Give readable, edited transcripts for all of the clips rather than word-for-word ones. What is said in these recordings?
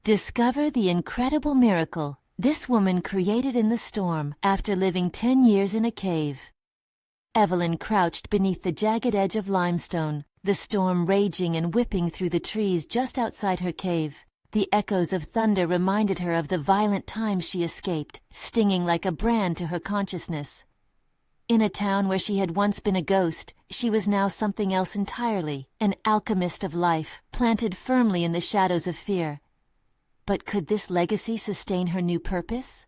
Discover the incredible miracle this woman created in the storm after living 10 years in a cave. Evelyn crouched beneath the jagged edge of limestone, the storm raging and whipping through the trees just outside her cave. The echoes of thunder reminded her of the violent times she escaped, stinging like a brand to her consciousness. In a town where she had once been a ghost, she was now something else entirely, an alchemist of life, planted firmly in the shadows of fear. But could this legacy sustain her new purpose?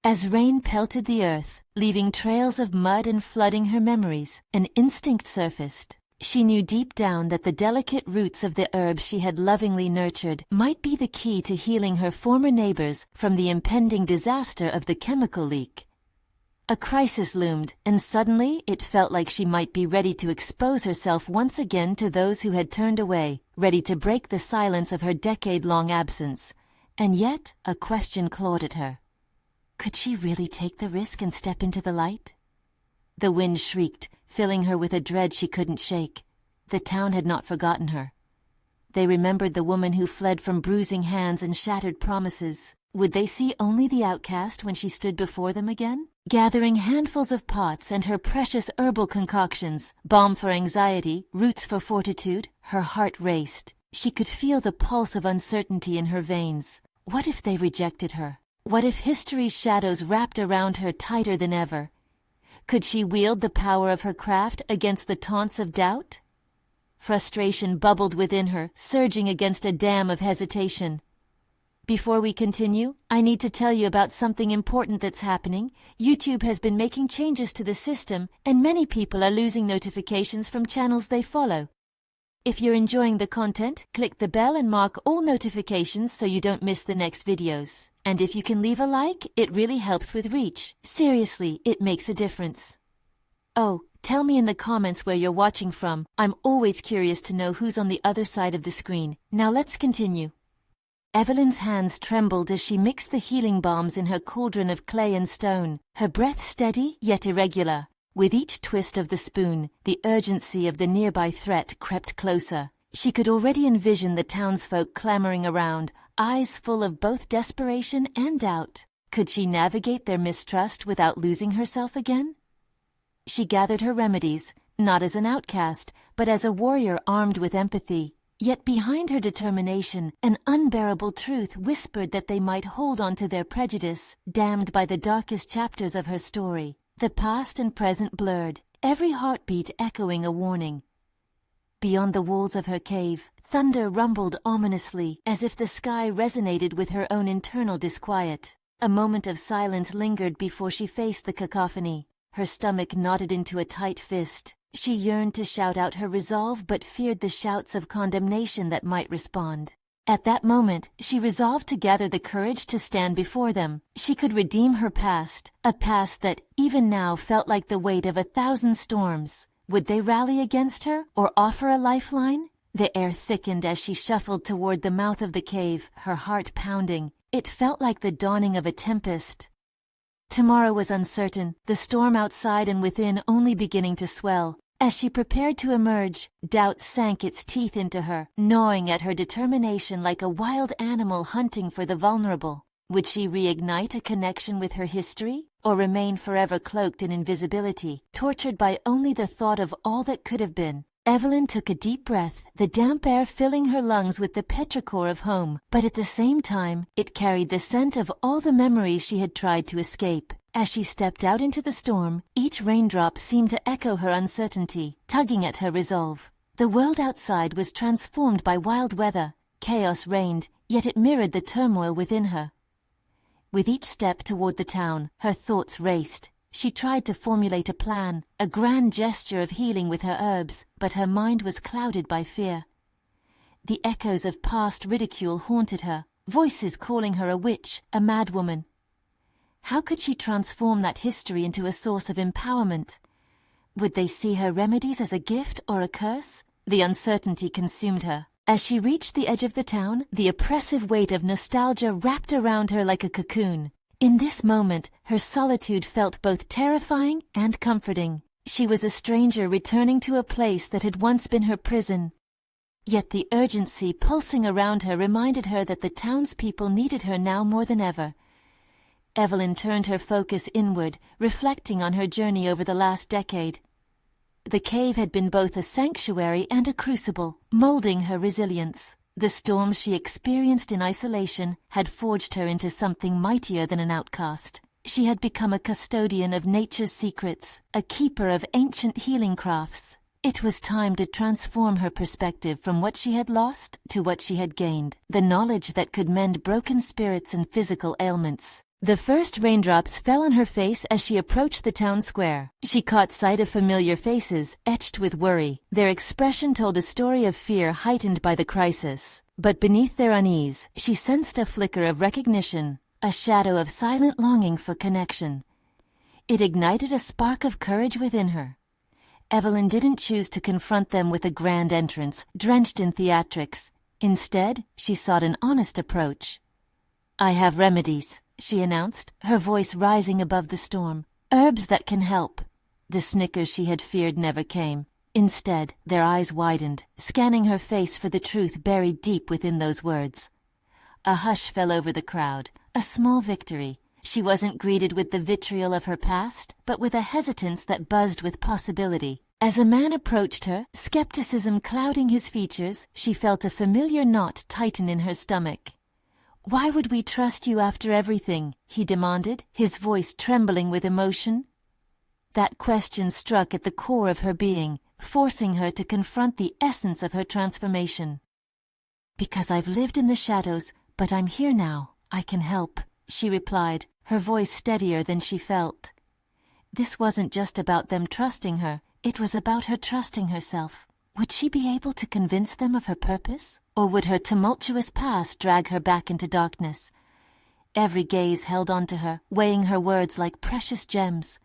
As rain pelted the earth, leaving trails of mud and flooding her memories, an instinct surfaced. She knew deep down that the delicate roots of the herbs she had lovingly nurtured might be the key to healing her former neighbors from the impending disaster of the chemical leak. A crisis loomed, and suddenly it felt like she might be ready to expose herself once again to those who had turned away, ready to break the silence of her decade-long absence. And yet, a question clawed at her. Could she really take the risk and step into the light? The wind shrieked, filling her with a dread she couldn't shake. The town had not forgotten her. They remembered the woman who fled from bruising hands and shattered promises. Would they see only the outcast when she stood before them again? Gathering handfuls of pots and her precious herbal concoctions, balm for anxiety, roots for fortitude, her heart raced. She could feel the pulse of uncertainty in her veins. What if they rejected her? What if history's shadows wrapped around her tighter than ever? Could she wield the power of her craft against the taunts of doubt? Frustration bubbled within her, surging against a dam of hesitation. Before we continue, I need to tell you about something important that's happening. YouTube has been making changes to the system, and many people are losing notifications from channels they follow. If you're enjoying the content, click the bell and mark all notifications so you don't miss the next videos. And if you can leave a like, it really helps with reach. Seriously, it makes a difference. Oh, tell me in the comments where you're watching from. I'm always curious to know who's on the other side of the screen. Now let's continue. Evelyn's hands trembled as she mixed the healing balms in her cauldron of clay and stone, her breath steady yet irregular. With each twist of the spoon, the urgency of the nearby threat crept closer. She could already envision the townsfolk clamoring around, eyes full of both desperation and doubt. Could she navigate their mistrust without losing herself again? She gathered her remedies, not as an outcast, but as a warrior armed with empathy. Yet behind her determination, an unbearable truth whispered that they might hold on to their prejudice, damned by the darkest chapters of her story. The past and present blurred, every heartbeat echoing a warning. Beyond the walls of her cave, thunder rumbled ominously, as if the sky resonated with her own internal disquiet. A moment of silence lingered before she faced the cacophony. Her stomach knotted into a tight fist. She yearned to shout out her resolve but feared the shouts of condemnation that might respond. At that moment, she resolved to gather the courage to stand before them. She could redeem her past, a past that, even now, felt like the weight of 1,000 storms. Would they rally against her, or offer a lifeline? The air thickened as she shuffled toward the mouth of the cave, her heart pounding. It felt like the dawning of a tempest. Tomorrow was uncertain, the storm outside and within only beginning to swell. As she prepared to emerge, doubt sank its teeth into her, gnawing at her determination like a wild animal hunting for the vulnerable. Would she reignite a connection with her history, or remain forever cloaked in invisibility, tortured by only the thought of all that could have been? Evelyn took a deep breath, the damp air filling her lungs with the petrichor of home, but at the same time, it carried the scent of all the memories she had tried to escape. As she stepped out into the storm, each raindrop seemed to echo her uncertainty, tugging at her resolve. The world outside was transformed by wild weather. Chaos reigned, yet it mirrored the turmoil within her. With each step toward the town, her thoughts raced. She tried to formulate a plan, a grand gesture of healing with her herbs, but her mind was clouded by fear. The echoes of past ridicule haunted her, voices calling her a witch, a madwoman. How could she transform that history into a source of empowerment? Would they see her remedies as a gift or a curse? The uncertainty consumed her. As she reached the edge of the town, the oppressive weight of nostalgia wrapped around her like a cocoon. In this moment, her solitude felt both terrifying and comforting. She was a stranger returning to a place that had once been her prison. Yet the urgency pulsing around her reminded her that the townspeople needed her now more than ever. Evelyn turned her focus inward, reflecting on her journey over the last decade. The cave had been both a sanctuary and a crucible, molding her resilience. The storms she experienced in isolation had forged her into something mightier than an outcast. She had become a custodian of nature's secrets, a keeper of ancient healing crafts. It was time to transform her perspective from what she had lost to what she had gained, the knowledge that could mend broken spirits and physical ailments. The first raindrops fell on her face as she approached the town square. She caught sight of familiar faces, etched with worry. Their expression told a story of fear heightened by the crisis. But beneath their unease, she sensed a flicker of recognition, a shadow of silent longing for connection. It ignited a spark of courage within her. Evelyn didn't choose to confront them with a grand entrance, drenched in theatrics. Instead, she sought an honest approach. "I have remedies," she announced, her voice rising above the storm. "Herbs that can help." The snickers she had feared never came. Instead, their eyes widened, scanning her face for the truth buried deep within those words. A hush fell over the crowd, a small victory. She wasn't greeted with the vitriol of her past, but with a hesitance that buzzed with possibility. As a man approached her, skepticism clouding his features, she felt a familiar knot tighten in her stomach. "Why would we trust you after everything?" he demanded, his voice trembling with emotion. That question struck at the core of her being, forcing her to confront the essence of her transformation. "Because I've lived in the shadows, but I'm here now. I can help," she replied, her voice steadier than she felt. This wasn't just about them trusting her, it was about her trusting herself. Would she be able to convince them of her purpose? Or would her tumultuous past drag her back into darkness? Every gaze held on to her, weighing her words like precious gems.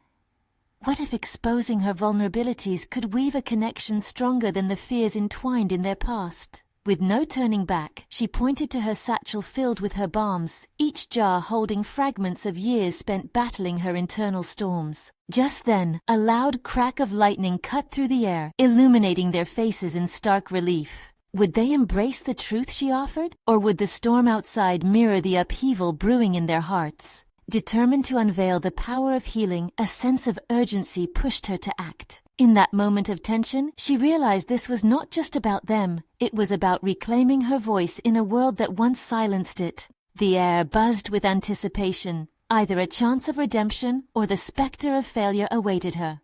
What if exposing her vulnerabilities could weave a connection stronger than the fears entwined in their past? With no turning back, she pointed to her satchel filled with her balms, each jar holding fragments of years spent battling her internal storms. Just then, a loud crack of lightning cut through the air, illuminating their faces in stark relief. Would they embrace the truth she offered, or would the storm outside mirror the upheaval brewing in their hearts? Determined to unveil the power of healing, a sense of urgency pushed her to act. In that moment of tension, she realized this was not just about them, it was about reclaiming her voice in a world that once silenced it. The air buzzed with anticipation. Either a chance of redemption or the specter of failure awaited her.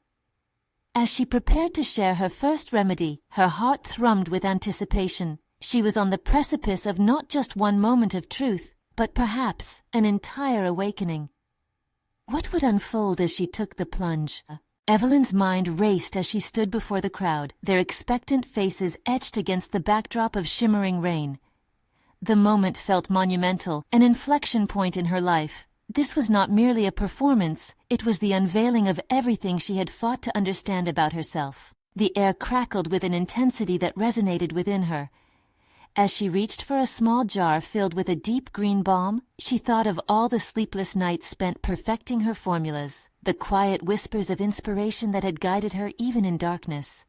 As she prepared to share her first remedy, her heart thrummed with anticipation. She was on the precipice of not just one moment of truth, but perhaps an entire awakening. What would unfold as she took the plunge? Evelyn's mind raced as she stood before the crowd, their expectant faces etched against the backdrop of shimmering rain. The moment felt monumental, an inflection point in her life. This was not merely a performance, it was the unveiling of everything she had fought to understand about herself. The air crackled with an intensity that resonated within her. As she reached for a small jar filled with a deep green balm, she thought of all the sleepless nights spent perfecting her formulas, the quiet whispers of inspiration that had guided her even in darkness.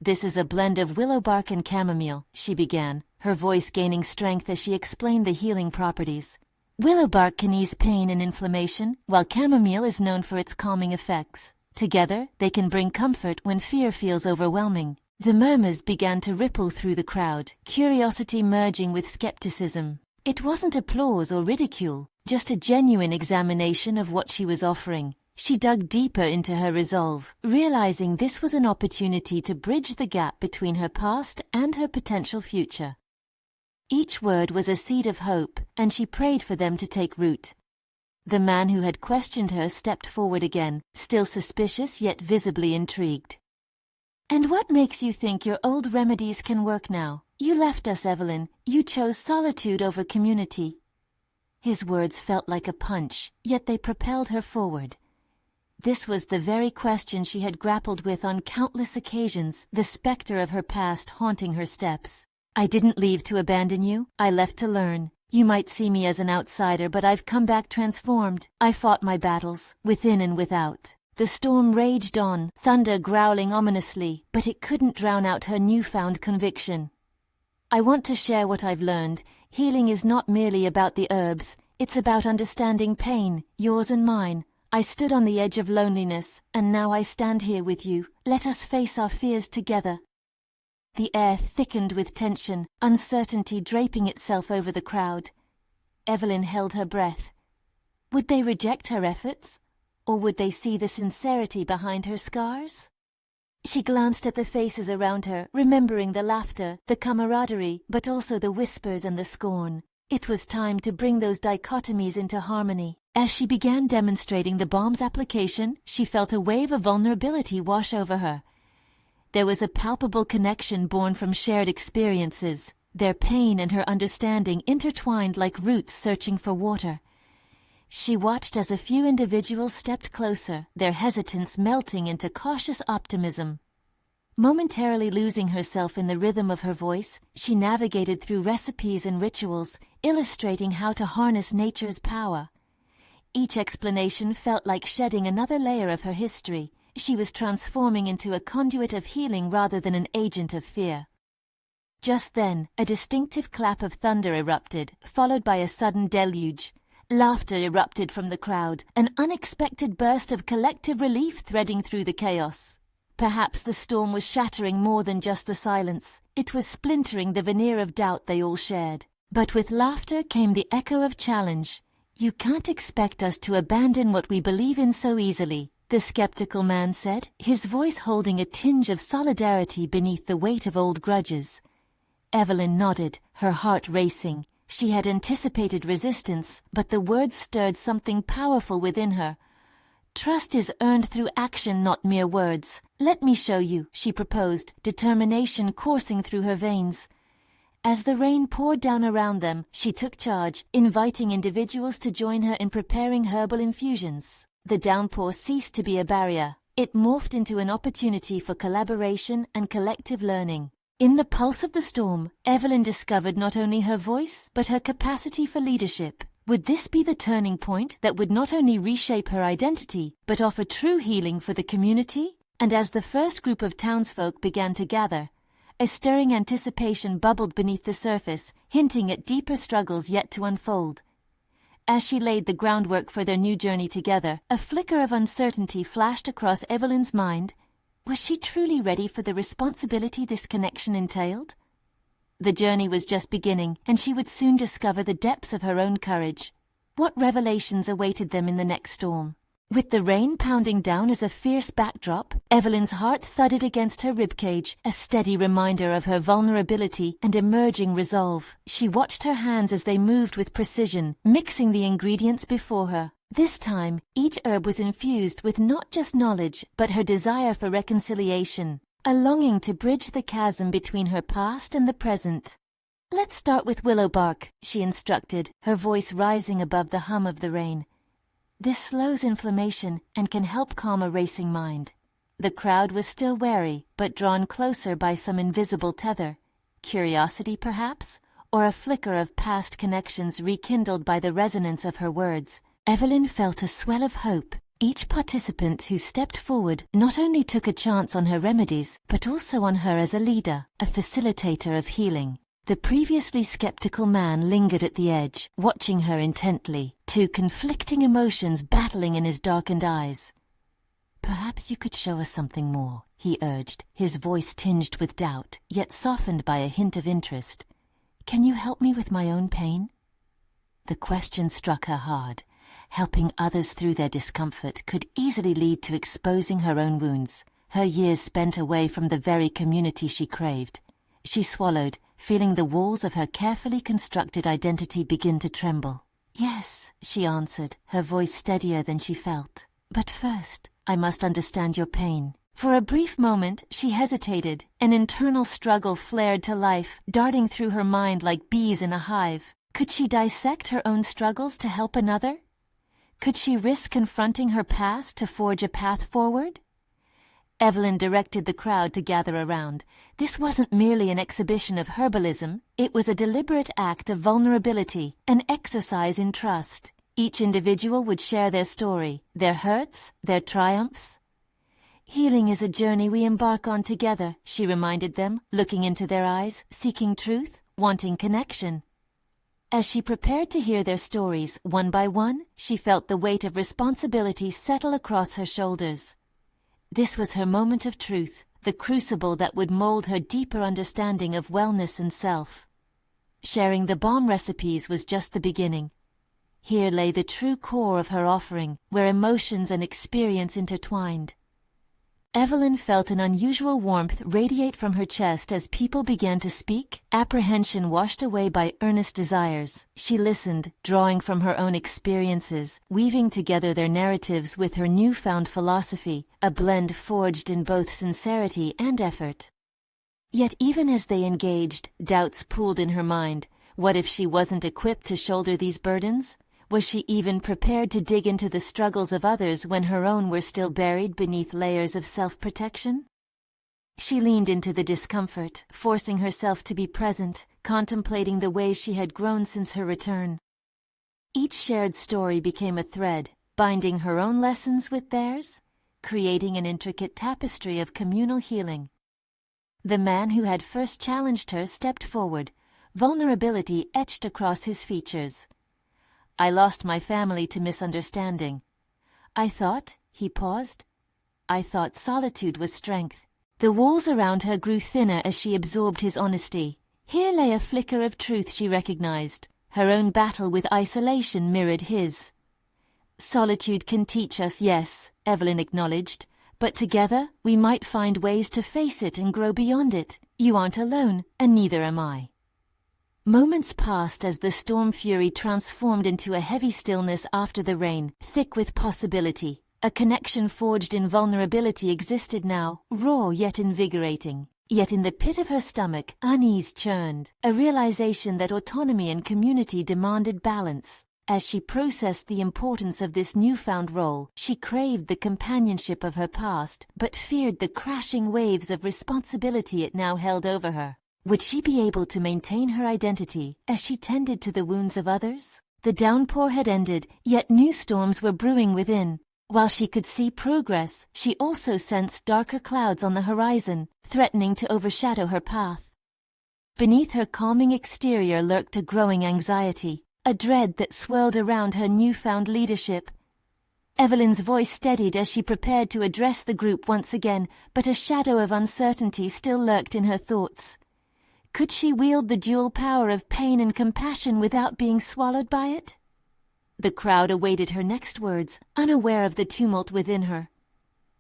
"This is a blend of willow bark and chamomile," she began, her voice gaining strength as she explained the healing properties. Willow bark can ease pain and inflammation, while chamomile is known for its calming effects. Together, they can bring comfort when fear feels overwhelming. The murmurs began to ripple through the crowd, curiosity merging with skepticism. It wasn't applause or ridicule, just a genuine examination of what she was offering. She dug deeper into her resolve, realizing this was an opportunity to bridge the gap between her past and her potential future. Each word was a seed of hope, and she prayed for them to take root. The man who had questioned her stepped forward again, still suspicious yet visibly intrigued. "And what makes you think your old remedies can work now? You left us, Evelyn. You chose solitude over community." His words felt like a punch, yet they propelled her forward. This was the very question she had grappled with on countless occasions, the specter of her past haunting her steps. "I didn't leave to abandon you. I left to learn. You might see me as an outsider, but I've come back transformed. I fought my battles, within and without." The storm raged on, thunder growling ominously, but it couldn't drown out her newfound conviction. I want to share what I've learned. Healing is not merely about the herbs, it's about understanding pain, yours and mine. I stood on the edge of loneliness, and now I stand here with you. Let us face our fears together. The air thickened with tension, uncertainty draping itself over the crowd. Evelyn held her breath. Would they reject her efforts? Or would they see the sincerity behind her scars? She glanced at the faces around her, remembering the laughter, the camaraderie, but also the whispers and the scorn. It was time to bring those dichotomies into harmony. As she began demonstrating the balm's application, she felt a wave of vulnerability wash over her. There was a palpable connection born from shared experiences, their pain and her understanding intertwined like roots searching for water. She watched as a few individuals stepped closer, their hesitance melting into cautious optimism. Momentarily losing herself in the rhythm of her voice, she navigated through recipes and rituals, illustrating how to harness nature's power. Each explanation felt like shedding another layer of her history. She was transforming into a conduit of healing rather than an agent of fear. Just then, a distinctive clap of thunder erupted, followed by a sudden deluge. Laughter erupted from the crowd, an unexpected burst of collective relief threading through the chaos. Perhaps the storm was shattering more than just the silence. It was splintering the veneer of doubt they all shared. But with laughter came the echo of challenge. You can't expect us to abandon what we believe in so easily, the skeptical man said, his voice holding a tinge of solidarity beneath the weight of old grudges. Evelyn nodded, her heart racing. She had anticipated resistance, but the words stirred something powerful within her. Trust is earned through action, not mere words. Let me show you, she proposed, determination coursing through her veins. As the rain poured down around them, she took charge, inviting individuals to join her in preparing herbal infusions. The downpour ceased to be a barrier. It morphed into an opportunity for collaboration and collective learning. In the pulse of the storm, Evelyn discovered not only her voice, but her capacity for leadership. Would this be the turning point that would not only reshape her identity, but offer true healing for the community? And as the first group of townsfolk began to gather, a stirring anticipation bubbled beneath the surface, hinting at deeper struggles yet to unfold. As she laid the groundwork for their new journey together, a flicker of uncertainty flashed across Evelyn's mind. Was she truly ready for the responsibility this connection entailed? The journey was just beginning, and she would soon discover the depths of her own courage. What revelations awaited them in the next storm? With the rain pounding down as a fierce backdrop, Evelyn's heart thudded against her ribcage, a steady reminder of her vulnerability and emerging resolve. She watched her hands as they moved with precision, mixing the ingredients before her. This time, each herb was infused with not just knowledge, but her desire for reconciliation, a longing to bridge the chasm between her past and the present. Let's start with willow bark, she instructed, her voice rising above the hum of the rain. This slows inflammation and can help calm a racing mind. The crowd was still wary, but drawn closer by some invisible tether. Curiosity, perhaps? Or a flicker of past connections rekindled by the resonance of her words. Evelyn felt a swell of hope. Each participant who stepped forward not only took a chance on her remedies, but also on her as a leader, a facilitator of healing. The previously skeptical man lingered at the edge, watching her intently, two conflicting emotions battling in his darkened eyes. Perhaps you could show us something more, he urged, his voice tinged with doubt, yet softened by a hint of interest. Can you help me with my own pain? The question struck her hard. Helping others through their discomfort could easily lead to exposing her own wounds, her years spent away from the very community she craved. She swallowed, feeling the walls of her carefully constructed identity begin to tremble. Yes, she answered, her voice steadier than she felt. But first, I must understand your pain. For a brief moment, she hesitated. An internal struggle flared to life, darting through her mind like bees in a hive. Could she dissect her own struggles to help another? Could she risk confronting her past to forge a path forward? Evelyn directed the crowd to gather around. This wasn't merely an exhibition of herbalism. It was a deliberate act of vulnerability, an exercise in trust. Each individual would share their story, their hurts, their triumphs. Healing is a journey we embark on together, she reminded them, looking into their eyes, seeking truth, wanting connection. As she prepared to hear their stories, one by one, she felt the weight of responsibility settle across her shoulders. This was her moment of truth, the crucible that would mold her deeper understanding of wellness and self. Sharing the balm recipes was just the beginning. Here lay the true core of her offering, where emotions and experience intertwined. Evelyn felt an unusual warmth radiate from her chest as people began to speak, apprehension washed away by earnest desires. She listened, drawing from her own experiences, weaving together their narratives with her newfound philosophy, a blend forged in both sincerity and effort. Yet even as they engaged, doubts pooled in her mind. What if she wasn't equipped to shoulder these burdens? Was she even prepared to dig into the struggles of others when her own were still buried beneath layers of self-protection? She leaned into the discomfort, forcing herself to be present, contemplating the ways she had grown since her return. Each shared story became a thread, binding her own lessons with theirs, creating an intricate tapestry of communal healing. The man who had first challenged her stepped forward, vulnerability etched across his features. I lost my family to misunderstanding. I thought, he paused, I thought solitude was strength. The walls around her grew thinner as she absorbed his honesty. Here lay a flicker of truth she recognized. Her own battle with isolation mirrored his. Solitude can teach us, yes, Evelyn acknowledged, but together we might find ways to face it and grow beyond it. You aren't alone, and neither am I. Moments passed as the storm fury transformed into a heavy stillness after the rain, thick with possibility. A connection forged in vulnerability existed now, raw yet invigorating. Yet in the pit of her stomach, unease churned, a realization that autonomy and community demanded balance. As she processed the importance of this newfound role, she craved the companionship of her past, but feared the crashing waves of responsibility it now held over her. Would she be able to maintain her identity as she tended to the wounds of others? The downpour had ended, yet new storms were brewing within. While she could see progress, she also sensed darker clouds on the horizon, threatening to overshadow her path. Beneath her calming exterior lurked a growing anxiety, a dread that swirled around her newfound leadership. Evelyn's voice steadied as she prepared to address the group once again, but a shadow of uncertainty still lurked in her thoughts. Could she wield the dual power of pain and compassion without being swallowed by it? The crowd awaited her next words, unaware of the tumult within her.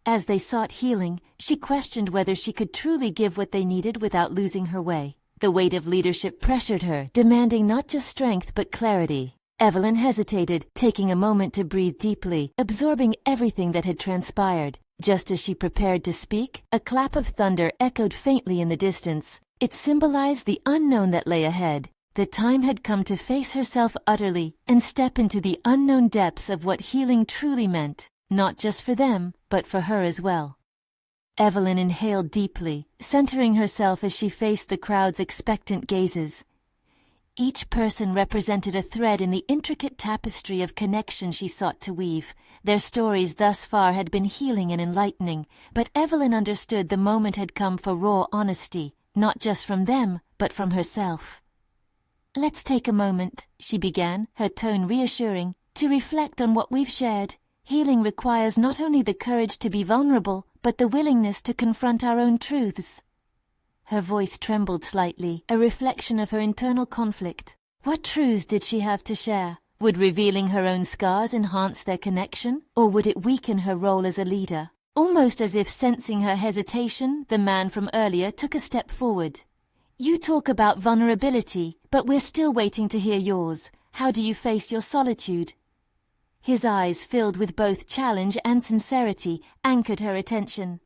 As they sought healing, she questioned whether she could truly give what they needed without losing her way. The weight of leadership pressured her, demanding not just strength but clarity. Evelyn hesitated, taking a moment to breathe deeply, absorbing everything that had transpired. Just as she prepared to speak, a clap of thunder echoed faintly in the distance. It symbolized the unknown that lay ahead. The time had come to face herself utterly and step into the unknown depths of what healing truly meant, not just for them, but for her as well. Evelyn inhaled deeply, centering herself as she faced the crowd's expectant gazes. Each person represented a thread in the intricate tapestry of connection she sought to weave. Their stories thus far had been healing and enlightening, but Evelyn understood the moment had come for raw honesty, not just from them, but from herself. Let's take a moment, she began, her tone reassuring, to reflect on what we've shared. Healing requires not only the courage to be vulnerable, but the willingness to confront our own truths. Her voice trembled slightly, a reflection of her internal conflict. What truths did she have to share? Would revealing her own scars enhance their connection, or would it weaken her role as a leader? Almost as if sensing her hesitation, the man from earlier took a step forward. You talk about vulnerability, but we're still waiting to hear yours. How do you face your solitude? His eyes, filled with both challenge and sincerity, anchored her attention.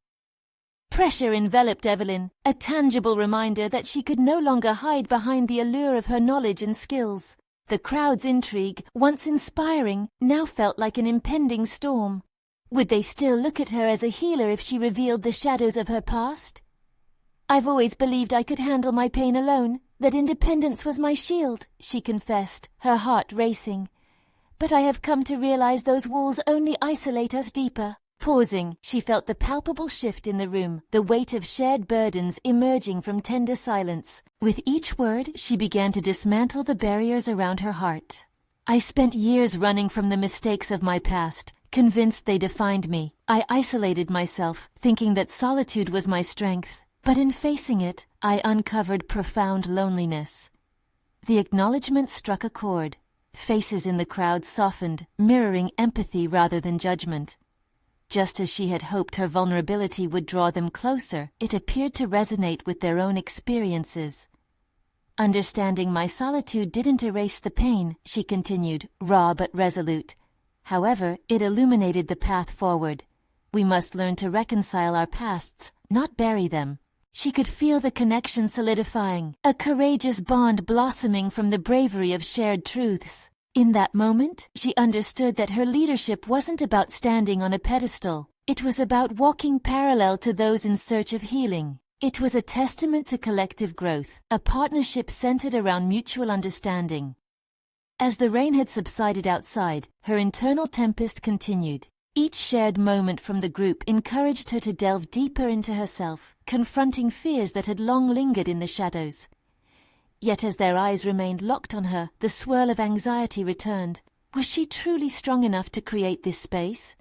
Pressure enveloped Evelyn, a tangible reminder that she could no longer hide behind the allure of her knowledge and skills. The crowd's intrigue, once inspiring, now felt like an impending storm. Would they still look at her as a healer if she revealed the shadows of her past? I've always believed I could handle my pain alone, that independence was my shield, she confessed, her heart racing. But I have come to realize those walls only isolate us deeper. Pausing, she felt the palpable shift in the room, the weight of shared burdens emerging from tender silence. With each word, she began to dismantle the barriers around her heart. I spent years running from the mistakes of my past, convinced they defined me. I isolated myself, thinking that solitude was my strength. But in facing it, I uncovered profound loneliness. The acknowledgement struck a chord. Faces in the crowd softened, mirroring empathy rather than judgment. Just as she had hoped her vulnerability would draw them closer, it appeared to resonate with their own experiences. Understanding my solitude didn't erase the pain, she continued, raw but resolute. However, it illuminated the path forward. We must learn to reconcile our pasts, not bury them. She could feel the connection solidifying, a courageous bond blossoming from the bravery of shared truths. In that moment, she understood that her leadership wasn't about standing on a pedestal. It was about walking parallel to those in search of healing. It was a testament to collective growth, a partnership centered around mutual understanding. As the rain had subsided outside, her internal tempest continued. Each shared moment from the group encouraged her to delve deeper into herself, confronting fears that had long lingered in the shadows. Yet as their eyes remained locked on her, the swirl of anxiety returned. Was she truly strong enough to create this space?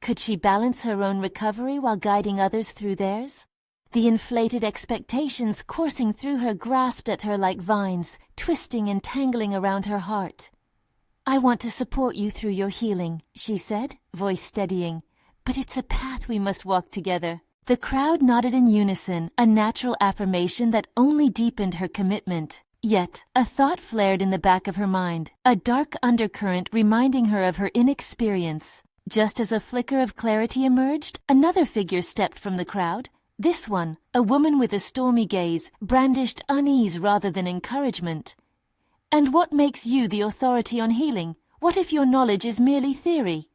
Could she balance her own recovery while guiding others through theirs? The inflated expectations coursing through her grasped at her like vines, twisting and tangling around her heart. I want to support you through your healing, she said, voice steadying. But it's a path we must walk together. The crowd nodded in unison, a natural affirmation that only deepened her commitment. Yet, a thought flared in the back of her mind, a dark undercurrent reminding her of her inexperience. Just as a flicker of clarity emerged, another figure stepped from the crowd. This one, a woman with a stormy gaze, brandished unease rather than encouragement. And what makes you the authority on healing? What if your knowledge is merely theory?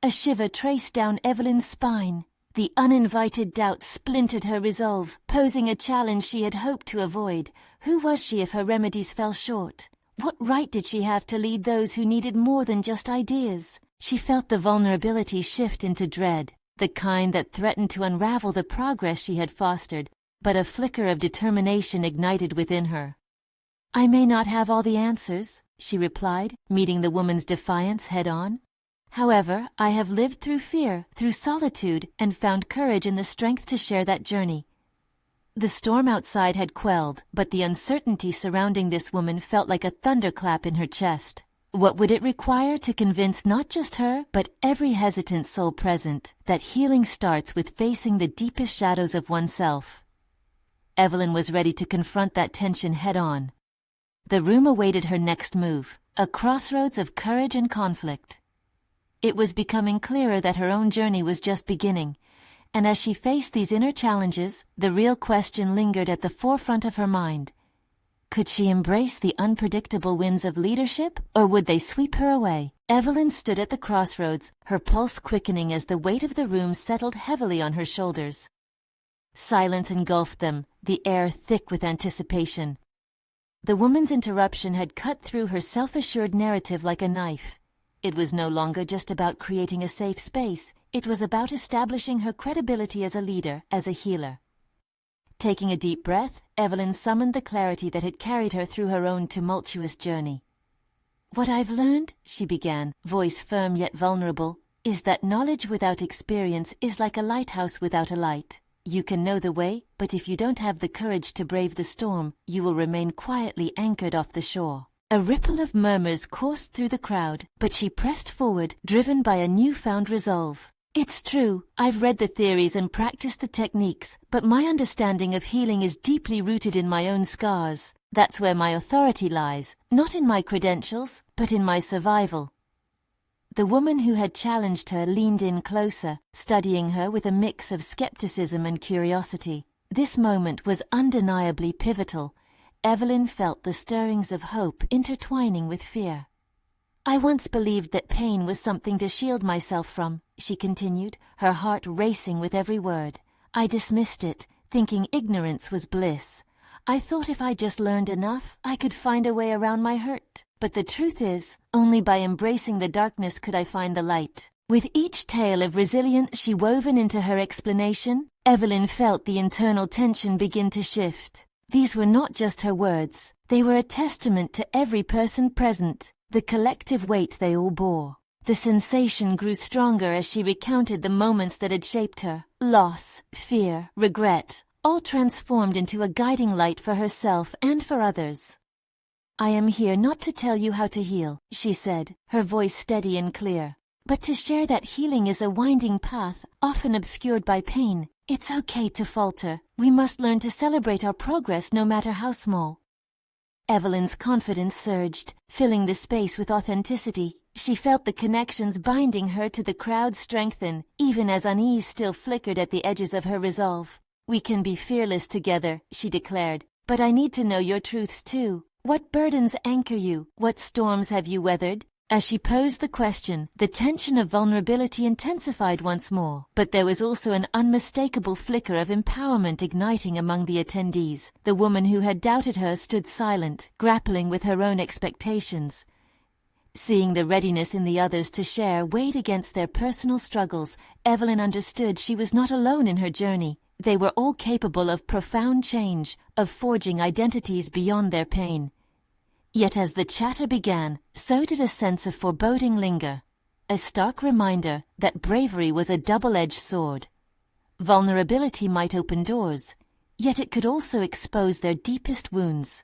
A shiver traced down Evelyn's spine. The uninvited doubt splintered her resolve, posing a challenge she had hoped to avoid. Who was she if her remedies fell short? What right did she have to lead those who needed more than just ideas? She felt the vulnerability shift into dread, the kind that threatened to unravel the progress she had fostered, but a flicker of determination ignited within her. I may not have all the answers, she replied, meeting the woman's defiance head-on. However, I have lived through fear, through solitude, and found courage and the strength to share that journey. The storm outside had quelled, but the uncertainty surrounding this woman felt like a thunderclap in her chest. What would it require to convince not just her, but every hesitant soul present, that healing starts with facing the deepest shadows of oneself? Evelyn was ready to confront that tension head-on. The room awaited her next move, a crossroads of courage and conflict. It was becoming clearer that her own journey was just beginning, and as she faced these inner challenges, the real question lingered at the forefront of her mind. Could she embrace the unpredictable winds of leadership, or would they sweep her away? Evelyn stood at the crossroads, her pulse quickening as the weight of the room settled heavily on her shoulders. Silence engulfed them, the air thick with anticipation. The woman's interruption had cut through her self-assured narrative like a knife. It was no longer just about creating a safe space. It was about establishing her credibility as a leader, as a healer. Taking a deep breath, Evelyn summoned the clarity that had carried her through her own tumultuous journey. What I've learned, she began, voice firm yet vulnerable, is that knowledge without experience is like a lighthouse without a light. You can know the way, but if you don't have the courage to brave the storm, you will remain quietly anchored off the shore. A ripple of murmurs coursed through the crowd, but she pressed forward, driven by a newfound resolve. It's true, I've read the theories and practiced the techniques, but my understanding of healing is deeply rooted in my own scars. That's where my authority lies, not in my credentials, but in my survival. The woman who had challenged her leaned in closer, studying her with a mix of skepticism and curiosity. This moment was undeniably pivotal. Evelyn felt the stirrings of hope intertwining with fear. I once believed that pain was something to shield myself from, she continued, her heart racing with every word. I dismissed it, thinking ignorance was bliss. I thought if I just learned enough, I could find a way around my hurt. But the truth is, only by embracing the darkness could I find the light. With each tale of resilience she woven into her explanation, Evelyn felt the internal tension begin to shift. These were not just her words, they were a testament to every person present, the collective weight they all bore. The sensation grew stronger as she recounted the moments that had shaped her. Loss, fear, regret, all transformed into a guiding light for herself and for others. "I am here not to tell you how to heal," she said, her voice steady and clear, "but to share that healing is a winding path, often obscured by pain. It's okay to falter. We must learn to celebrate our progress no matter how small." Evelyn's confidence surged, filling the space with authenticity. She felt the connections binding her to the crowd strengthen, even as unease still flickered at the edges of her resolve. "We can be fearless together," she declared, "but I need to know your truths too. What burdens anchor you? What storms have you weathered?" As she posed the question, the tension of vulnerability intensified once more, but there was also an unmistakable flicker of empowerment igniting among the attendees. The woman who had doubted her stood silent, grappling with her own expectations. Seeing the readiness in the others to share weighed against their personal struggles, Evelyn understood she was not alone in her journey. They were all capable of profound change, of forging identities beyond their pain. Yet as the chatter began, so did a sense of foreboding linger, a stark reminder that bravery was a double-edged sword. Vulnerability might open doors, yet it could also expose their deepest wounds.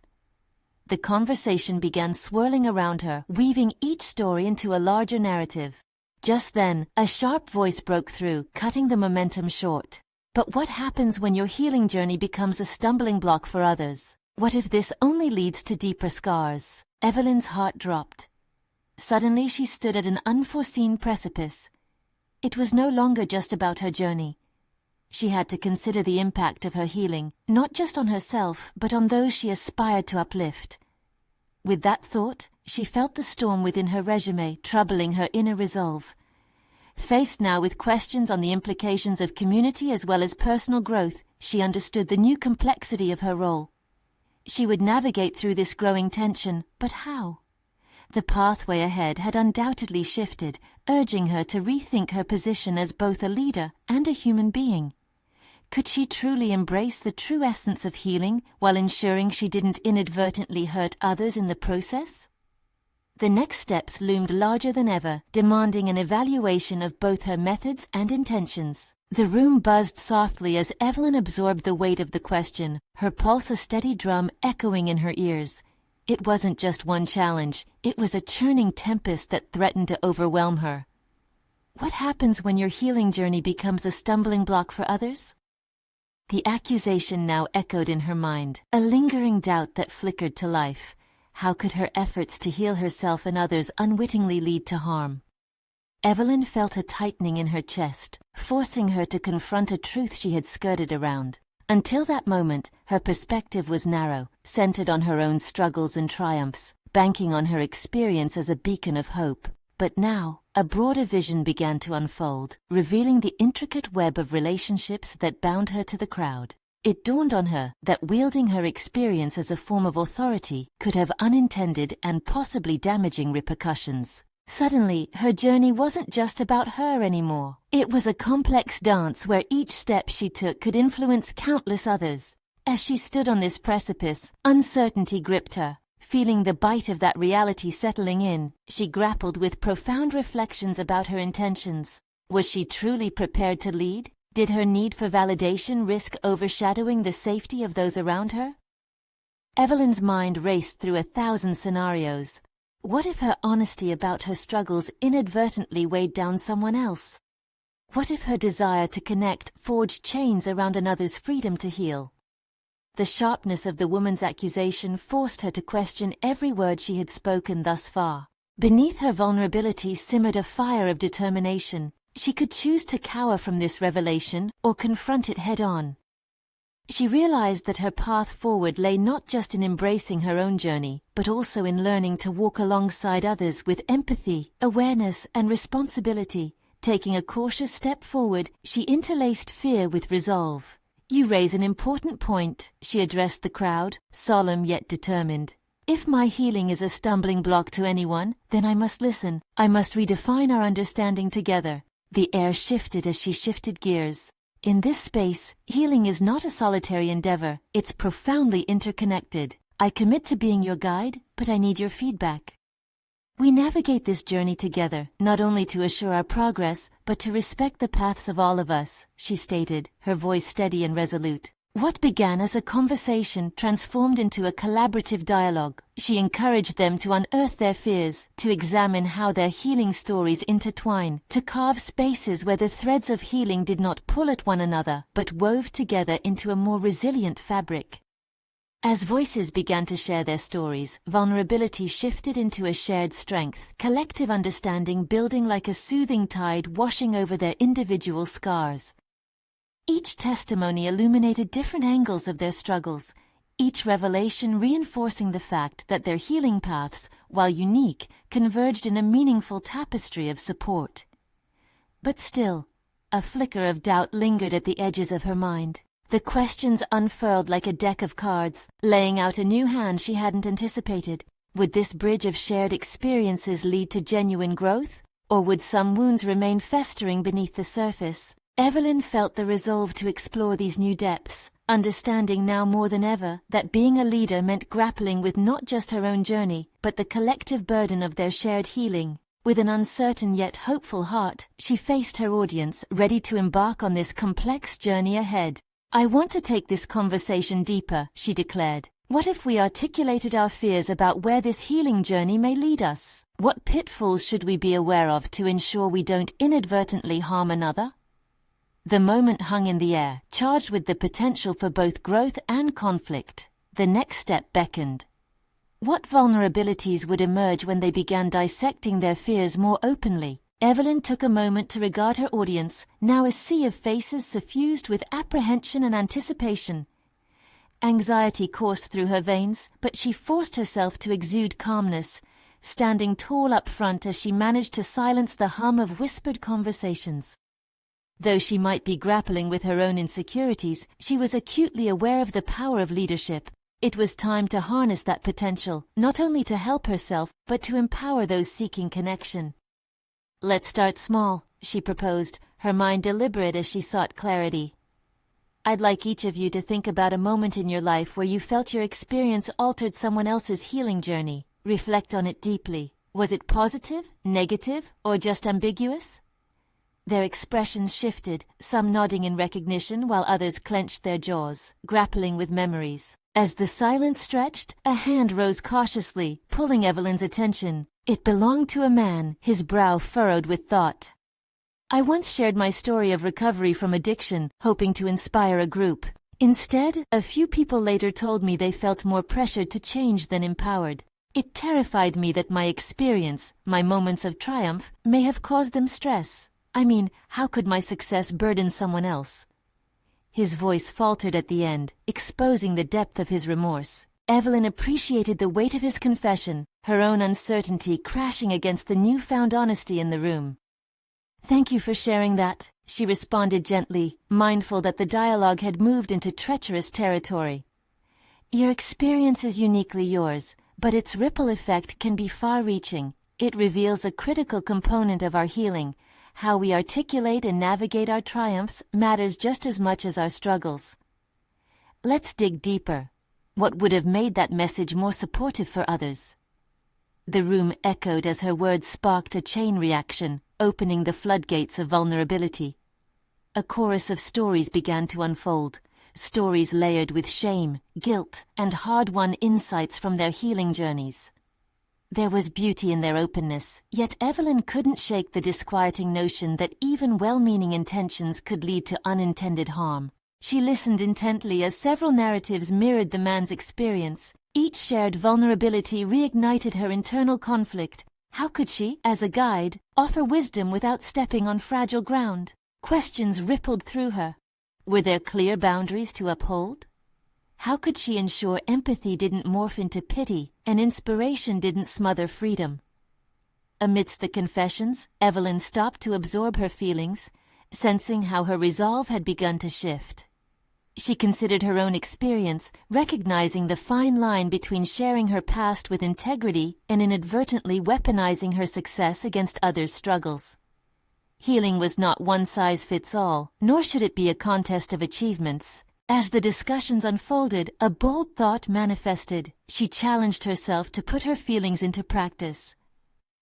The conversation began swirling around her, weaving each story into a larger narrative. Just then, a sharp voice broke through, cutting the momentum short. "But what happens when your healing journey becomes a stumbling block for others? What if this only leads to deeper scars?" Evelyn's heart dropped. Suddenly she stood at an unforeseen precipice. It was no longer just about her journey. She had to consider the impact of her healing, not just on herself, but on those she aspired to uplift. With that thought, she felt the storm within her resume troubling her inner resolve. Faced now with questions on the implications of community as well as personal growth, she understood the new complexity of her role. She would navigate through this growing tension, but how? The pathway ahead had undoubtedly shifted, urging her to rethink her position as both a leader and a human being. Could she truly embrace the true essence of healing while ensuring she didn't inadvertently hurt others in the process? The next steps loomed larger than ever, demanding an evaluation of both her methods and intentions. The room buzzed softly as Evelyn absorbed the weight of the question, her pulse a steady drum echoing in her ears. It wasn't just one challenge, it was a churning tempest that threatened to overwhelm her. What happens when your healing journey becomes a stumbling block for others? The accusation now echoed in her mind, a lingering doubt that flickered to life. How could her efforts to heal herself and others unwittingly lead to harm? Evelyn felt a tightening in her chest, forcing her to confront a truth she had skirted around. Until that moment, her perspective was narrow, centered on her own struggles and triumphs, banking on her experience as a beacon of hope. But now, a broader vision began to unfold, revealing the intricate web of relationships that bound her to the crowd. It dawned on her that wielding her experience as a form of authority could have unintended and possibly damaging repercussions. Suddenly, her journey wasn't just about her anymore. It was a complex dance where each step she took could influence countless others. As she stood on this precipice, uncertainty gripped her. Feeling the bite of that reality settling in, she grappled with profound reflections about her intentions. Was she truly prepared to lead? Did her need for validation risk overshadowing the safety of those around her? Evelyn's mind raced through 1,000 scenarios. What if her honesty about her struggles inadvertently weighed down someone else? What if her desire to connect forged chains around another's freedom to heal? The sharpness of the woman's accusation forced her to question every word she had spoken thus far. Beneath her vulnerability simmered a fire of determination. She could choose to cower from this revelation or confront it head-on. She realized that her path forward lay not just in embracing her own journey, but also in learning to walk alongside others with empathy, awareness, and responsibility. Taking a cautious step forward, she interlaced fear with resolve. "You raise an important point," she addressed the crowd, solemn yet determined. If my healing is a stumbling block to anyone, then I must listen. I must redefine our understanding together. The air shifted as she shifted gears. In this space, healing is not a solitary endeavor, it's profoundly interconnected. I commit to being your guide, but I need your feedback. We navigate this journey together, not only to assure our progress, but to respect the paths of all of us, she stated, her voice steady and resolute. What began as a conversation transformed into a collaborative dialogue. She encouraged them to unearth their fears, to examine how their healing stories intertwine, to carve spaces where the threads of healing did not pull at one another, but wove together into a more resilient fabric. As voices began to share their stories, vulnerability shifted into a shared strength, collective understanding building like a soothing tide washing over their individual scars. Each testimony illuminated different angles of their struggles, each revelation reinforcing the fact that their healing paths, while unique, converged in a meaningful tapestry of support. But still, a flicker of doubt lingered at the edges of her mind. The questions unfurled like a deck of cards, laying out a new hand she hadn't anticipated. Would this bridge of shared experiences lead to genuine growth? Or would some wounds remain festering beneath the surface? Evelyn felt the resolve to explore these new depths, understanding now more than ever that being a leader meant grappling with not just her own journey, but the collective burden of their shared healing. With an uncertain yet hopeful heart, she faced her audience, ready to embark on this complex journey ahead. I want to take this conversation deeper, she declared. What if we articulated our fears about where this healing journey may lead us? What pitfalls should we be aware of to ensure we don't inadvertently harm another? The moment hung in the air, charged with the potential for both growth and conflict. The next step beckoned. What vulnerabilities would emerge when they began dissecting their fears more openly? Evelyn took a moment to regard her audience, now a sea of faces suffused with apprehension and anticipation. Anxiety coursed through her veins, but she forced herself to exude calmness, standing tall up front as she managed to silence the hum of whispered conversations. Though she might be grappling with her own insecurities, she was acutely aware of the power of leadership. It was time to harness that potential, not only to help herself, but to empower those seeking connection. Let's start small, she proposed, her mind deliberate as she sought clarity. I'd like each of you to think about a moment in your life where you felt your experience altered someone else's healing journey. Reflect on it deeply. Was it positive, negative, or just ambiguous? Their expressions shifted, some nodding in recognition while others clenched their jaws, grappling with memories. As the silence stretched, a hand rose cautiously, pulling Evelyn's attention. It belonged to a man, his brow furrowed with thought. I once shared my story of recovery from addiction, hoping to inspire a group. Instead, a few people later told me they felt more pressured to change than empowered. It terrified me that my experience, my moments of triumph, may have caused them stress. I mean, how could my success burden someone else? His voice faltered at the end, exposing the depth of his remorse. Evelyn appreciated the weight of his confession, her own uncertainty crashing against the newfound honesty in the room. Thank you for sharing that, she responded gently, mindful that the dialogue had moved into treacherous territory. Your experience is uniquely yours, but its ripple effect can be far-reaching. It reveals a critical component of our healing. How we articulate and navigate our triumphs matters just as much as our struggles. Let's dig deeper. What would have made that message more supportive for others? The room echoed as her words sparked a chain reaction, opening the floodgates of vulnerability. A chorus of stories began to unfold, stories layered with shame, guilt, and hard-won insights from their healing journeys. There was beauty in their openness, yet Evelyn couldn't shake the disquieting notion that even well-meaning intentions could lead to unintended harm. She listened intently as several narratives mirrored the man's experience. Each shared vulnerability reignited her internal conflict. How could she, as a guide, offer wisdom without stepping on fragile ground? Questions rippled through her. Were there clear boundaries to uphold? How could she ensure empathy didn't morph into pity and inspiration didn't smother freedom? Amidst the confessions, Evelyn stopped to absorb her feelings, sensing how her resolve had begun to shift. She considered her own experience, recognizing the fine line between sharing her past with integrity and inadvertently weaponizing her success against others' struggles. Healing was not one size fits all, nor should it be a contest of achievements. As the discussions unfolded, a bold thought manifested. She challenged herself to put her feelings into practice.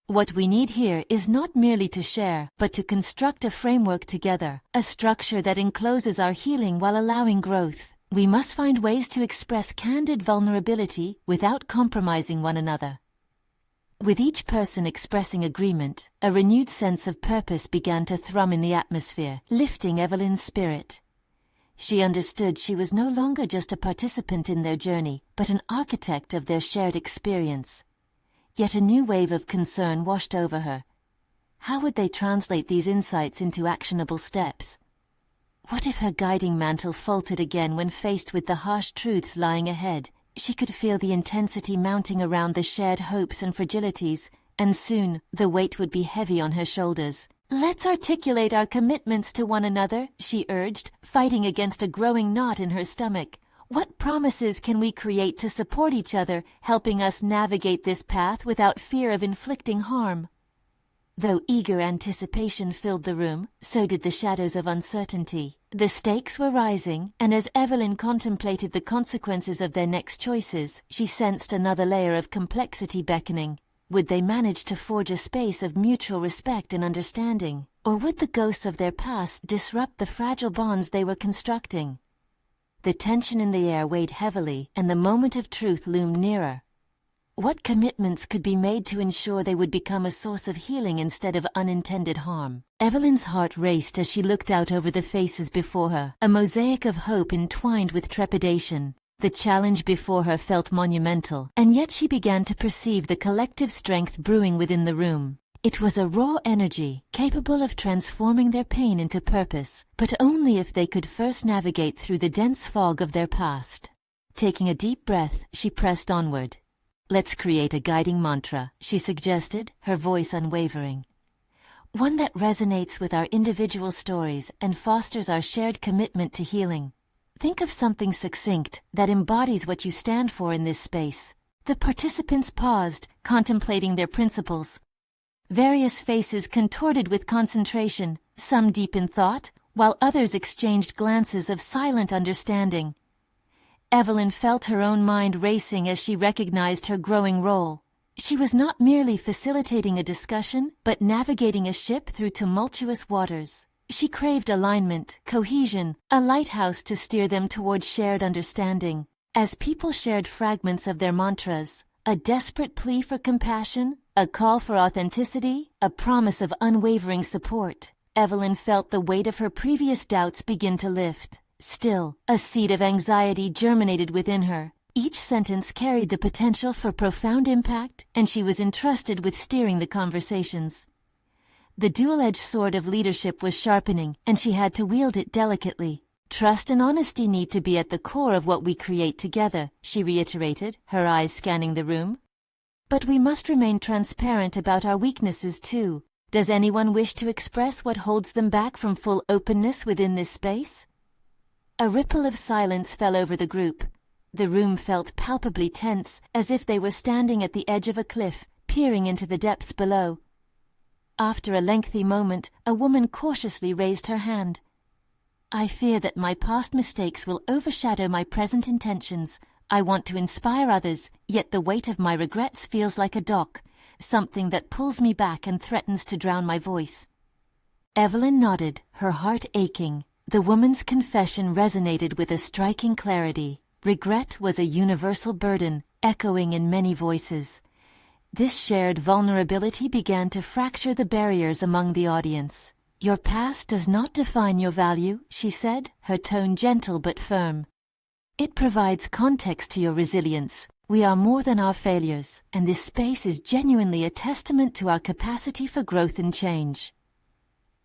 What we need here is not merely to share, but to construct a framework together, a structure that encloses our healing while allowing growth. We must find ways to express candid vulnerability without compromising one another. With each person expressing agreement, a renewed sense of purpose began to thrum in the atmosphere, lifting Evelyn's spirit. She understood she was no longer just a participant in their journey, but an architect of their shared experience. Yet a new wave of concern washed over her. How would they translate these insights into actionable steps? What if her guiding mantle faltered again when faced with the harsh truths lying ahead? She could feel the intensity mounting around the shared hopes and fragilities, and soon the weight would be heavy on her shoulders. "Let's articulate our commitments to one another," she urged, fighting against a growing knot in her stomach. "What promises can we create to support each other, helping us navigate this path without fear of inflicting harm?" Though eager anticipation filled the room, so did the shadows of uncertainty. The stakes were rising, and as Evelyn contemplated the consequences of their next choices, she sensed another layer of complexity beckoning. Would they manage to forge a space of mutual respect and understanding? Or would the ghosts of their past disrupt the fragile bonds they were constructing? The tension in the air weighed heavily, and the moment of truth loomed nearer. What commitments could be made to ensure they would become a source of healing instead of unintended harm? Evelyn's heart raced as she looked out over the faces before her, a mosaic of hope entwined with trepidation. The challenge before her felt monumental, and yet she began to perceive the collective strength brewing within the room. It was a raw energy, capable of transforming their pain into purpose, but only if they could first navigate through the dense fog of their past. Taking a deep breath, she pressed onward. "Let's create a guiding mantra," she suggested, her voice unwavering. "One that resonates with our individual stories and fosters our shared commitment to healing. Think of something succinct that embodies what you stand for in this space." The participants paused, contemplating their principles. Various faces contorted with concentration, some deep in thought, while others exchanged glances of silent understanding. Evelyn felt her own mind racing as she recognized her growing role. She was not merely facilitating a discussion, but navigating a ship through tumultuous waters. She craved alignment, cohesion, a lighthouse to steer them toward shared understanding. As people shared fragments of their mantras, a desperate plea for compassion, a call for authenticity, a promise of unwavering support, Evelyn felt the weight of her previous doubts begin to lift. Still, a seed of anxiety germinated within her. Each sentence carried the potential for profound impact, and she was entrusted with steering the conversations. The dual-edged sword of leadership was sharpening, and she had to wield it delicately. "Trust and honesty need to be at the core of what we create together," she reiterated, her eyes scanning the room. "But we must remain transparent about our weaknesses too. Does anyone wish to express what holds them back from full openness within this space?" A ripple of silence fell over the group. The room felt palpably tense, as if they were standing at the edge of a cliff, peering into the depths below. After a lengthy moment, a woman cautiously raised her hand. "I fear that my past mistakes will overshadow my present intentions. I want to inspire others, yet the weight of my regrets feels like a dock, something that pulls me back and threatens to drown my voice." Evelyn nodded, her heart aching. The woman's confession resonated with a striking clarity. Regret was a universal burden, echoing in many voices. This shared vulnerability began to fracture the barriers among the audience. "Your past does not define your value," she said, her tone gentle but firm. "It provides context to your resilience. We are more than our failures, and this space is genuinely a testament to our capacity for growth and change."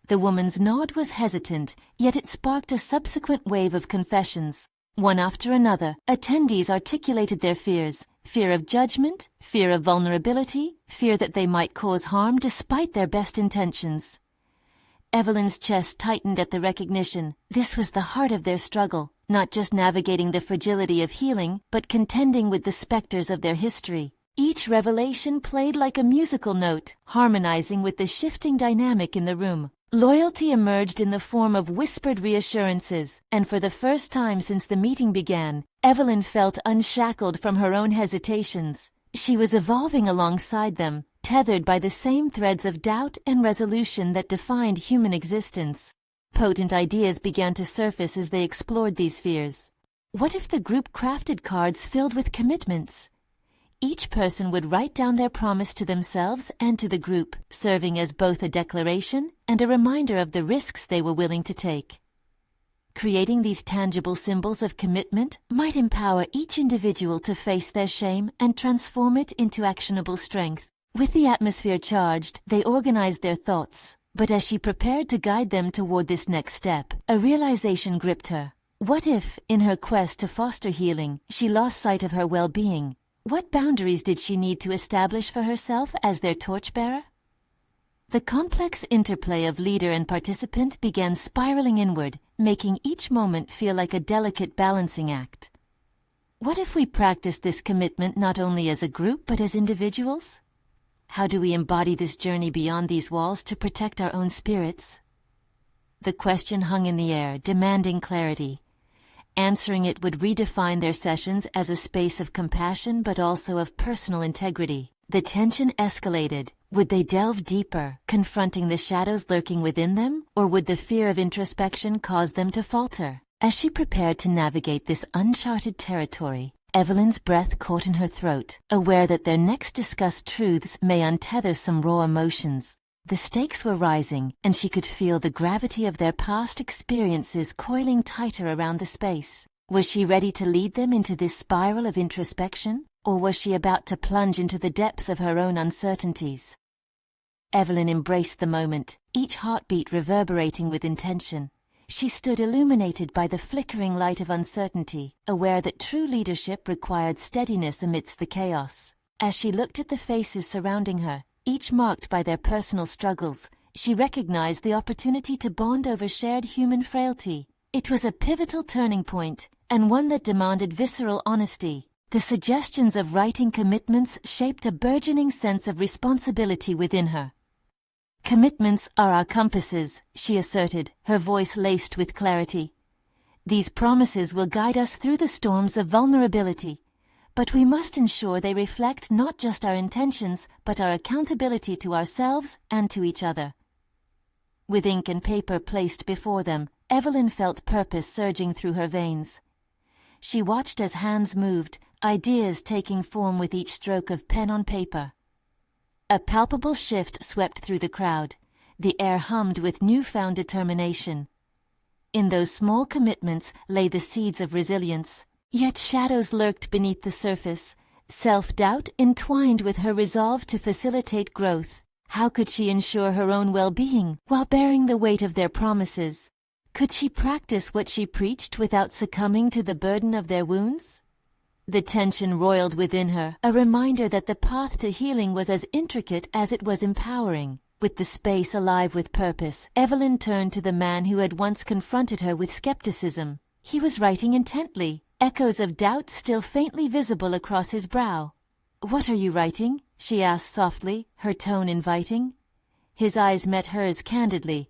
The woman's nod was hesitant, yet it sparked a subsequent wave of confessions. One after another, attendees articulated their fears: fear of judgment, fear of vulnerability, fear that they might cause harm despite their best intentions. Evelyn's chest tightened at the recognition. This was the heart of their struggle, not just navigating the fragility of healing, but contending with the specters of their history. Each revelation played like a musical note, harmonizing with the shifting dynamic in the room. Loyalty emerged in the form of whispered reassurances, and for the first time since the meeting began, Evelyn felt unshackled from her own hesitations. She was evolving alongside them, tethered by the same threads of doubt and resolution that defined human existence. Potent ideas began to surface as they explored these fears. What if the group crafted cards filled with commitments? Each person would write down their promise to themselves and to the group, serving as both a declaration and a reminder of the risks they were willing to take. Creating these tangible symbols of commitment might empower each individual to face their shame and transform it into actionable strength. With the atmosphere charged, they organized their thoughts. But as she prepared to guide them toward this next step, a realization gripped her. What if, in her quest to foster healing, she lost sight of her well-being? What boundaries did she need to establish for herself as their torchbearer? The complex interplay of leader and participant began spiraling inward, making each moment feel like a delicate balancing act. What if we practiced this commitment not only as a group but as individuals? How do we embody this journey beyond these walls to protect our own spirits? The question hung in the air, demanding clarity. Answering it would redefine their sessions as a space of compassion but also of personal integrity. The tension escalated. Would they delve deeper, confronting the shadows lurking within them, or would the fear of introspection cause them to falter? As she prepared to navigate this uncharted territory, Evelyn's breath caught in her throat, aware that their next discussed truths may untether some raw emotions. The stakes were rising, and she could feel the gravity of their past experiences coiling tighter around the space. Was she ready to lead them into this spiral of introspection, or was she about to plunge into the depths of her own uncertainties? Evelyn embraced the moment, each heartbeat reverberating with intention. She stood illuminated by the flickering light of uncertainty, aware that true leadership required steadiness amidst the chaos. As she looked at the faces surrounding her, each marked by their personal struggles, she recognized the opportunity to bond over shared human frailty. It was a pivotal turning point, and one that demanded visceral honesty. The suggestions of writing commitments shaped a burgeoning sense of responsibility within her. "Commitments are our compasses," she asserted, her voice laced with clarity. "These promises will guide us through the storms of vulnerability. But we must ensure they reflect not just our intentions, but our accountability to ourselves and to each other." With ink and paper placed before them, Evelyn felt purpose surging through her veins. She watched as hands moved, ideas taking form with each stroke of pen on paper. A palpable shift swept through the crowd. The air hummed with newfound determination. In those small commitments lay the seeds of resilience. Yet shadows lurked beneath the surface, self-doubt entwined with her resolve to facilitate growth. How could she ensure her own well-being while bearing the weight of their promises? Could she practice what she preached without succumbing to the burden of their wounds? The tension roiled within her, a reminder that the path to healing was as intricate as it was empowering. With the space alive with purpose, Evelyn turned to the man who had once confronted her with skepticism. He was writing intently, echoes of doubt still faintly visible across his brow. "What are you writing?" she asked softly, her tone inviting. His eyes met hers candidly.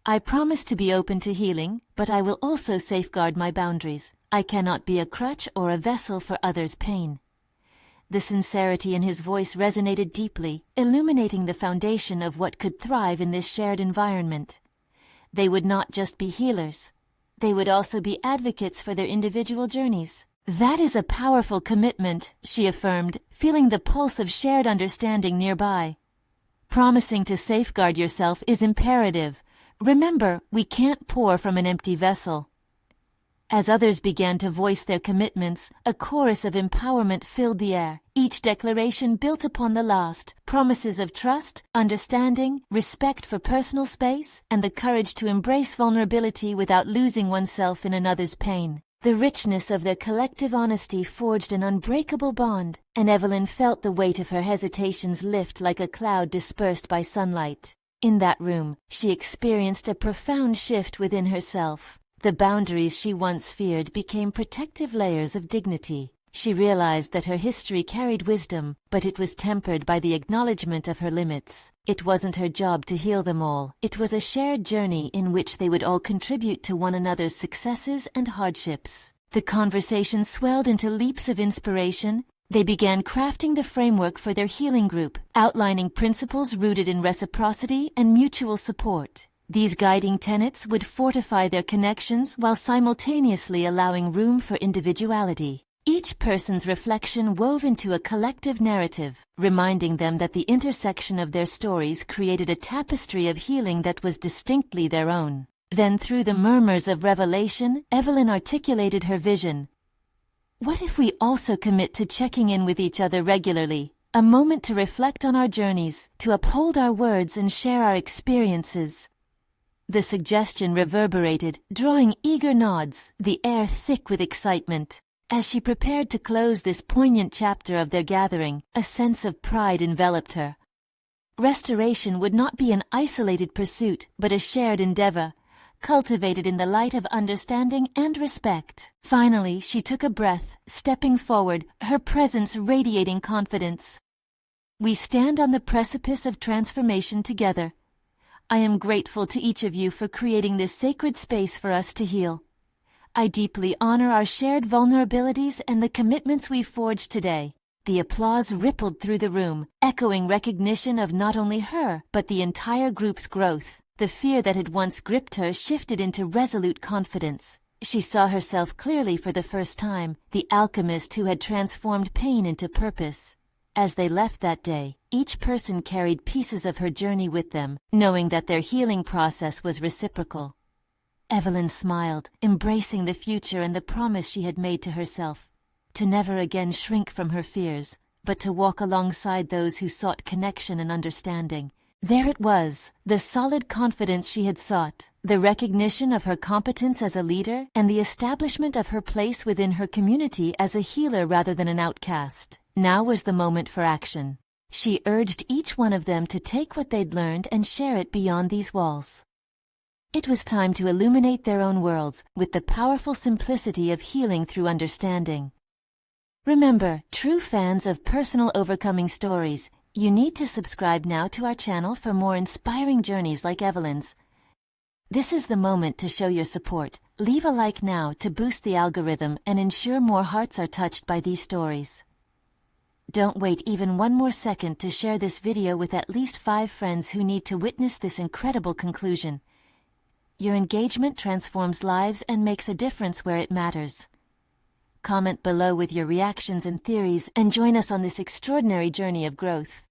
"I promise to be open to healing, but I will also safeguard my boundaries. I cannot be a crutch or a vessel for others' pain." The sincerity in his voice resonated deeply, illuminating the foundation of what could thrive in this shared environment. They would not just be healers. They would also be advocates for their individual journeys. "That is a powerful commitment," she affirmed, feeling the pulse of shared understanding nearby. "Promising to safeguard yourself is imperative. Remember, we can't pour from an empty vessel." As others began to voice their commitments, a chorus of empowerment filled the air, each declaration built upon the last, promises of trust, understanding, respect for personal space, and the courage to embrace vulnerability without losing oneself in another's pain. The richness of their collective honesty forged an unbreakable bond, and Evelyn felt the weight of her hesitations lift like a cloud dispersed by sunlight. In that room, she experienced a profound shift within herself. The boundaries she once feared became protective layers of dignity. She realized that her history carried wisdom, but it was tempered by the acknowledgement of her limits. It wasn't her job to heal them all. It was a shared journey in which they would all contribute to one another's successes and hardships. The conversation swelled into leaps of inspiration. They began crafting the framework for their healing group, outlining principles rooted in reciprocity and mutual support. These guiding tenets would fortify their connections while simultaneously allowing room for individuality. Each person's reflection wove into a collective narrative, reminding them that the intersection of their stories created a tapestry of healing that was distinctly their own. Then, through the murmurs of revelation, Evelyn articulated her vision. What if we also commit to checking in with each other regularly? A moment to reflect on our journeys, to uphold our words and share our experiences. The suggestion reverberated, drawing eager nods, the air thick with excitement. As she prepared to close this poignant chapter of their gathering, a sense of pride enveloped her. Restoration would not be an isolated pursuit, but a shared endeavor, cultivated in the light of understanding and respect. Finally, she took a breath, stepping forward, her presence radiating confidence. We stand on the precipice of transformation together. I am grateful to each of you for creating this sacred space for us to heal. I deeply honor our shared vulnerabilities and the commitments we've forged today. The applause rippled through the room, echoing recognition of not only her, but the entire group's growth. The fear that had once gripped her shifted into resolute confidence. She saw herself clearly for the first time, the alchemist who had transformed pain into purpose. As they left that day, each person carried pieces of her journey with them, knowing that their healing process was reciprocal. Evelyn smiled, embracing the future and the promise she had made to herself, to never again shrink from her fears, but to walk alongside those who sought connection and understanding. There it was, the solid confidence she had sought, the recognition of her competence as a leader, and the establishment of her place within her community as a healer rather than an outcast. Now was the moment for action. She urged each one of them to take what they'd learned and share it beyond these walls. It was time to illuminate their own worlds with the powerful simplicity of healing through understanding. Remember, true fans of personal overcoming stories, you need to subscribe now to our channel for more inspiring journeys like Evelyn's. This is the moment to show your support. Leave a like now to boost the algorithm and ensure more hearts are touched by these stories. Don't wait even one more second to share this video with at least 5 friends who need to witness this incredible conclusion. Your engagement transforms lives and makes a difference where it matters. Comment below with your reactions and theories and join us on this extraordinary journey of growth.